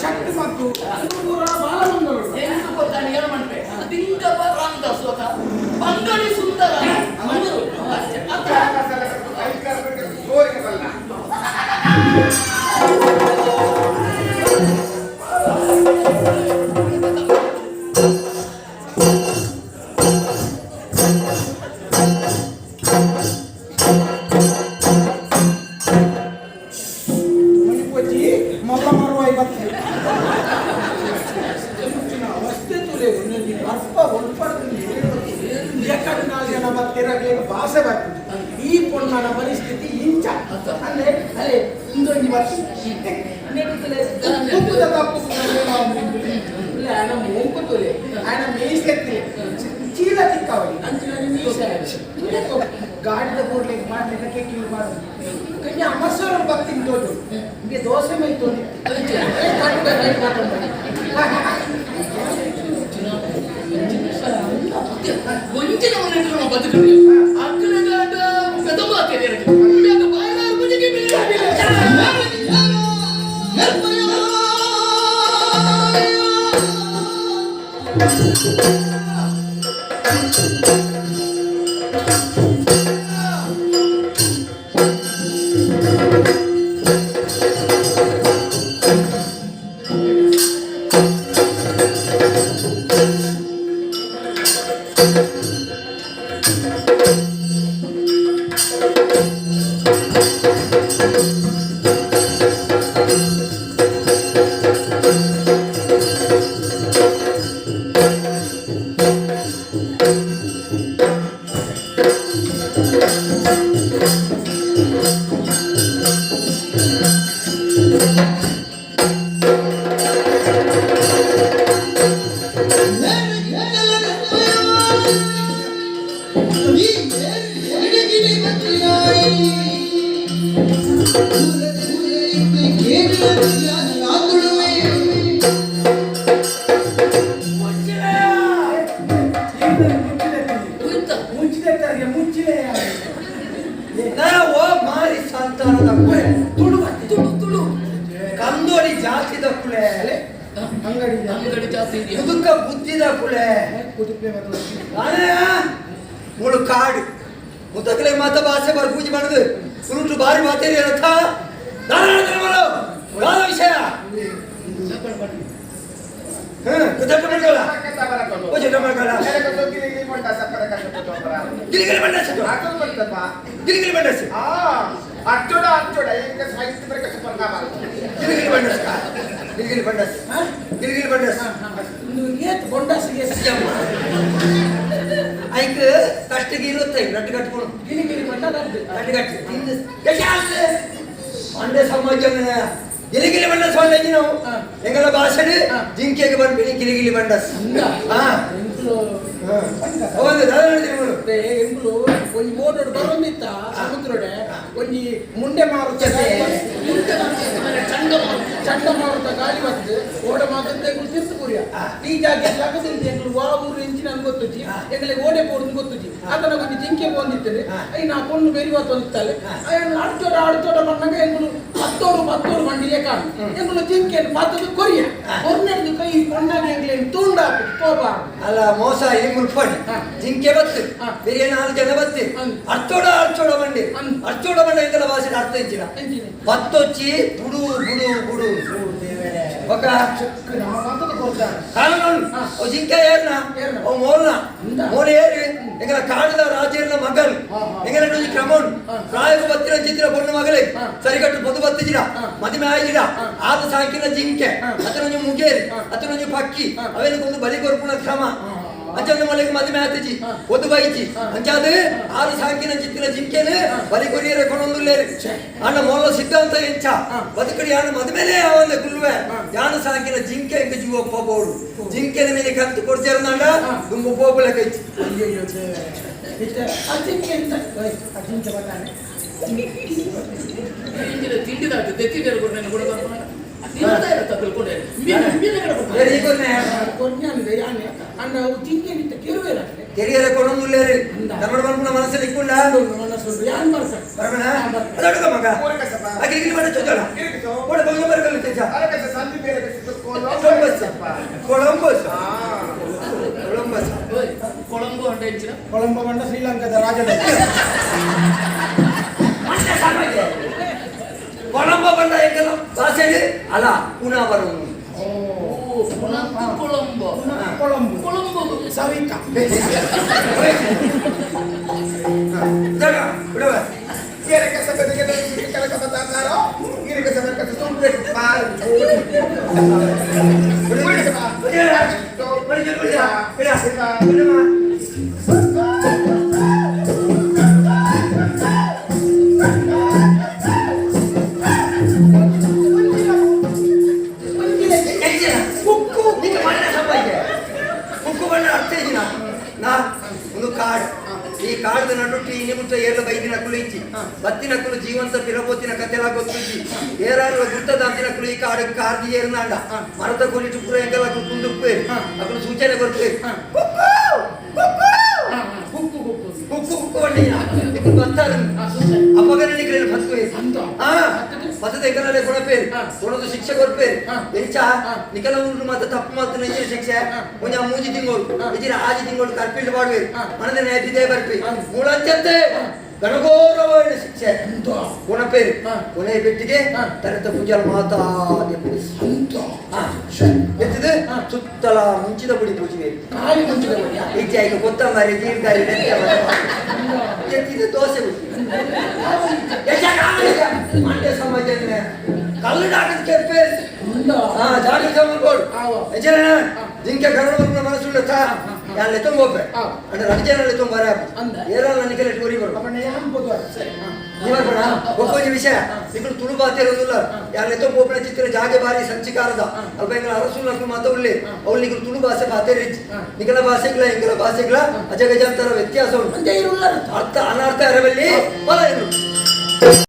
ಶಕ್ತಿ ಮತ್ತು ಬಾಲಮಂಗಲರು ಬಂಗಡಿ ಸುಂದರ ಈ ಪೊಣ್ಣನ ಪರಿಸ್ಥಿತಿ ಇಂಚ ಅಂದ್ರೆ ಅಲ್ಲೇ ಇಂದೊಂದು ವರ್ಷ ఆయన మోంకుతులే ఆయన మేసెత్తి చీల తిక్కవాలి అంచులని మీసారు గాడిద కూరలేక మాటలకే కీపాడు కానీ అమస్వరం భక్తిని తోడు ఇంకే దోషమైతుంది కొంచెం ఉన్నట్టు బతుకుడు అక్కడ పెద్దమ్మ తెలియదు ಕಂದೋಡಿ ಜಾತಿ ದಕ್ಕುಳೆ ಅಂಗಡಿ ಜಾತಿ ಮುದುಕ ಬುದ್ಧಿ ದಕ್ಕುಳೆ ಮೂಳು ಕಾಡು ಮುತಕಲೆ ಮಾತ ಭಾಷೆ ಬರ್ ಪೂಜೆ ಮಾಡುದು ಸುರುಟು ಬಾರಿ ಮಾತೇರಿ ರಥ ಯಾವ್ದ ವಿಷಯ ಗಿಲಿಗಿಲಿ ಬಂಡಸ್ ಅಚ್ಚೋಡ ಈಗ ಸಾಹಿತ್ಯ ಪ್ರಕಾಶ ಗಿಲಿಗಿಲಿ ಬಂಡಸ್ ಐಕ್ ಕಷ್ಟಗೆ ಇರುತ್ತೆ ರಟ್ಟು ಕಟ್ಕೊಂಡು ಗಿಲಿಗಿಲಿ ಮಂಡ್ಯ ಸಮಾಜ ಗಿಲಿಗಿಲಿ ಬಂಡಸ್ ಹೊಂದಿ ನಾವು ಎಂಗಲ ಭಾಷೆ ಜಿಂಕೆಗೆ ಬಂದ್ಬಿಡಿ ಗಿಲಿಗಿಲಿ ಬಂಡಸ್ ಒಂದು ಮೋಟೋಡು ಬರೋದಿತ್ತ ಸಮುದ್ರಡೆ ಒಂದು ಮುಂಡೆ ಮಾರುತ ಚಂಡಮಾರುತ ಗಾಳಿ ಬಂದು ಓಡ ಮಾತಂತೆ ತೀರ್ತು ಕೊರಿಯ ಈ ಜಾಗ ಲಗದಲ್ಲಿ ಎಂಗಳು ವಾ ಊರು ಎಂಚಿನ ಗೊತ್ತುಜಿ ಎಂಗಳಿಗೆ ಓಡೆ ಪೋಡು ಗೊತ್ತುಜಿ ಅದನ್ನ ಒಂದು ಜಿಂಕೆ ಬಂದಿರ್ತದೆ ಐನ ಕೊಂಡು ಬೆರಿವತ್ತು ಅಂತಾರೆ ಆಡ್ತೋಡ ಬಂದಾಗ ಎಂಗಳು ಹತ್ತೋಡು ಮಂಡಿಗೆ ಕಾಣು ಎಂಗಳು ಜಿಂಕೆ ಮಾತದು ಕೊರಿಯ ಕೊರ್ನೆಡ್ದು ಕೈ ಕೊಂಡಾಗ ಎಂಗ್ಲೇನು ತೂಂಡ ಕೋಪ ಅಲ್ಲ ಮೋಸ ಇಲ್ಲಿ ಮುಲ್ಪಡಿ ಜಿಂಕೆ ಬತ್ತು ಬೇರೆ 4 ಜನ ಬತ್ತಿ ಅರ್ಚೋಡ ಮಂಡಿ ಅರ್ಚೋಡ ಮಂಡಿ ಎಂಕಲ ಭಾಷೆ ಅರ್ಥ ಇಚ್ಚಿನ ಬತ್ತೊಚ್ಚಿ ಬುಡು ఒక జింక ఏర్నా ఓ మోల్నా మోల్ ఏరి ఎంగల కాడుల రాజేర్ನ ಮಗಲ್ ಎಂಗಲ ನುಜಿ ಕ್ರಮನ್ ಪ್ರಾಯಗ ಬತ್ತಿನ ಚಿತ್ರ ಪೊನ್ನ ಮಗಲೇ ಸರಿಗಟ್ಟು ಪೊದು ಬತ್ತಿಜಿರ ಮದಿಮೆ ಆಯಿಜಿರ ಆದ ಸಾಕಿನ ಜಿಂಕೆ ಅತನೊಂಜಿ ಮುಗೇರಿ ಅತನೊಂಜಿ ಪಕ್ಕಿ ಅವೆನಕೊಂದು ಬಲಿ ಕೊರ್ಪುನ ಕ್ರಮ ಅಂಚಂದ ಮೊಲೆಗೆ ಮದಿಮೆ ಆತಿಜಿ ಒದ್ದು ಬೈಚಿ ಅಂಚಾದ ಆರು ಸಾಕಿನ ಚಿತ್ತಿನ ಜಿಂಕೆನೆ ಬಲಿ ಕೊರಿಯರೆ ಕೊನೊಂದುಲ್ಲೇರಿ ಅಣ್ಣ ಮೊಲ್ಲ ಸಿದ್ಧಾಂತ ಎಂಚ ಬದುಕಡಿ ಯಾನ ಮದಿಮೆಲೆ ಅವಲ್ಲ ಗುಲ್ವೆ ಯಾನ ಸಾಕಿನ ಜಿಂಕೆ ಎಂಗ ಜೀವ ಪೋಬೋಡು ಜಿಂಕೆನ ಮೇಲೆ ಕತ್ತು ಕೊಡ್ತಿರಂದ ದುಂಬು ಪೋಬಲೆ ಕೈಚಿ ಅಯ್ಯೋ ಅಜಿಂಕೆ ಅಂತ ಅಜಿಂಕೆ ಬತಾನೆ ತಿಂಡಿದಾಗ ತೆತ್ತಿದ್ದಾರೆ ಕೊಡ್ನೆ ಕೂಡ ತಿನ್ನದಾರ ತಕ್ಕಲ್ ಕೊಡೆ ಮೀನ ಕಡೆ ಬೇರೆ ಕೊನೆ ಕೊನ್ಯಾನೆ ಯಾನೆ ಅಣ್ಣ ಜಿಂಕೆ ನಿಂತ ಕೆರುವೆಲ್ಲ ಕೆರಿಯರೆ ಕೊನೊಂದುಲ್ಲೇರಿ ನಮ್ಮಡ ಬಂಪುನ ಮನಸ್ಸಲ್ಲಿ ಇಕ್ಕೊಂಡ ಮನಸ್ಸು ಯಾನ್ ಬರ್ಸ ಬರಮನ ಅದಡ ಮಗ ಅಗಿಲಿ ಬಡ ಚೋಜಳ ಕೊಡ ಬಂಗ ಬರಗಲ್ಲ ತೆಜ ಅರಕಸ ಸಂಧಿ ಬೇರೆ ಕಸ ಕೊಲಂಬಸ್ ಕೊಳಂಬೋ ಅಂಡ ಹೆಚ್ಚಿನ ಕೊಳಂಬೋ ಬಂಡ ಶ್ರೀಲಂಕಾದ ರಾಜದ ಕೊಲಂಬೋ ಬಂಡ ಎಂಕಲ ಭಾಷೆಲಿ ಅಲ್ಲ ಪುನಃ ಬರೋನು ಕೊಳಂಬೋ ಸವಿತಾ ಜಾಗ ಬಿಡವ ಬೇರೆ ಕಸ ಬದಿಗೆ ಕೆಲ ಕಸ ತಾತಾರೋ ಗಿರಿ ಕಸ ಬೇರೆ ಕಸ ಸುಂಬೆ ಬಾಲ್ ಈ ಕಾಡದ ನಡುಟ್ಟಿ ಇನಿಮುಟ್ಟ ಏರ್ಲ ಬೈದಿನ ಕುಳಿಚಿ ಬತ್ತಿನ ಕುಲು ಜೀವಂತ ಪಿರಬೋತಿನ ಕತೆಲ ಗೊತ್ತಿಜಿ ಏರಾರು ಗುರ್ತದಾಂತಿನ ಕುಲು ಈ ಕಾಡ ಕಾರ್ದಿ ಏರ್ನಾಂಡ ಮರದ ಕುಲಿಟು ಪುರ ಎಂಗಲ ಕುಂದುಪ್ಪೆ ಅಕಲು ಸೂಚನೆ ಬರ್ತದೆ ಕುಕ್ಕು ಬಂಡಿನ ಇದು ಬರ್ತಾರೆ ಅಪಗರಣಿಗಳಲ್ಲಿ ಬರ್ತವೆ ಮತದ ಎಂಗಲೇ ಕೊಡಪೇರು ಕೊಡದು ಶಿಕ್ಷೆ ಕೊಡ್ಪೇರು ಎಂಚ ನಿಕಲ ಊರು ಮತ್ತೆ ತಪ್ಪು ಮಾತು ನೆಂಚಿನ ಶಿಕ್ಷೆ ಒಂಜ ಮೂಜಿ ತಿಂಗಳು ಇಜಿನ ಆಜಿ ತಿಂಗಳು ಕರ್ಪಿಲ್ಡ್ ಮಾಡುವೆ ಮನದ ನೇಟಿದೆ ಬರ್ಪಿ ಮೂಳಂಚಂತೆ ಗಣಗೌರವನ ಶಿಕ್ಷೆ ಕೊಣಪೇರು ಕೊನೆ ಬೆಟ್ಟಿಗೆ ತರತ ಪೂಜಾಲ ಮಾತಾದೆ ಎತ್ತಿದೆ ಸುತ್ತಲ ಮುಂಚಿದ ಬುಡಿ ಪೂಜೆ ಈಚೆ ಈಗ ಕೊತ್ತಂಬರಿ ಜೀರ್ಗಾರಿ ಎತ್ತಿದೆ ದೋಸೆ ಮಂಡ್ಯ ಸಮಾಜ ಕಲ್ಲು ಡಾಕದ ಕೆಪ್ಪೆ ಜಾಗ ಸಮರ್ಬೋಡು ಎಜನ ಜಿಂಕೆ ಕನ್ನಡ ಮನಸ್ಸುಳ್ಳ ಯಾನ್ ಲೆತ್ತಂ ಹೋಗ್ಬೆ ಅಂದ್ರೆ ರಜೆನ ಲೆತ್ತಂ ಬರ ಏರಲ್ಲ ನನಗೆ ಲೆಟ್ ಊರಿ ಬರು ಅವನ ಯಾನ್ ಬೋದು ಸರಿ ನೀವರ್ ಬಡ ಒಕ್ಕೊಂಜಿ ವಿಷಯ ನಿಗಳು ತುಳು ಬಾತಿರೋದಿಲ್ಲ ಯಾನ್ ಲೆತ್ತಂ ಹೋಗ್ಬೆ ಚಿತ್ರ ಜಾಗೆ ಬಾರಿ ಸಂಚಿಕಾರದ ಅಲ್ಪ ಎಂಗಲ ಅರಸುನಕು ಮಾತ ಉಳ್ಳೆ ಅವಳು ನಿಗಳು ತುಳು ಭಾಷೆ ಬಾತೇರಿಚ್ ನಿಗಲ ಭಾಷೆಗಳ ಎಂಗಲ ಭಾಷೆಗಳ ಅಜಗಜಾಂತರ ವ್ಯತ್ಯಾಸ ಉಂಟು ಅಂಜೆ ಇರುಲ್ಲ ಅರ್ಥ ಅನರ್ಥ ಎರವಲ್ಲಿ ಫಲ ಏನು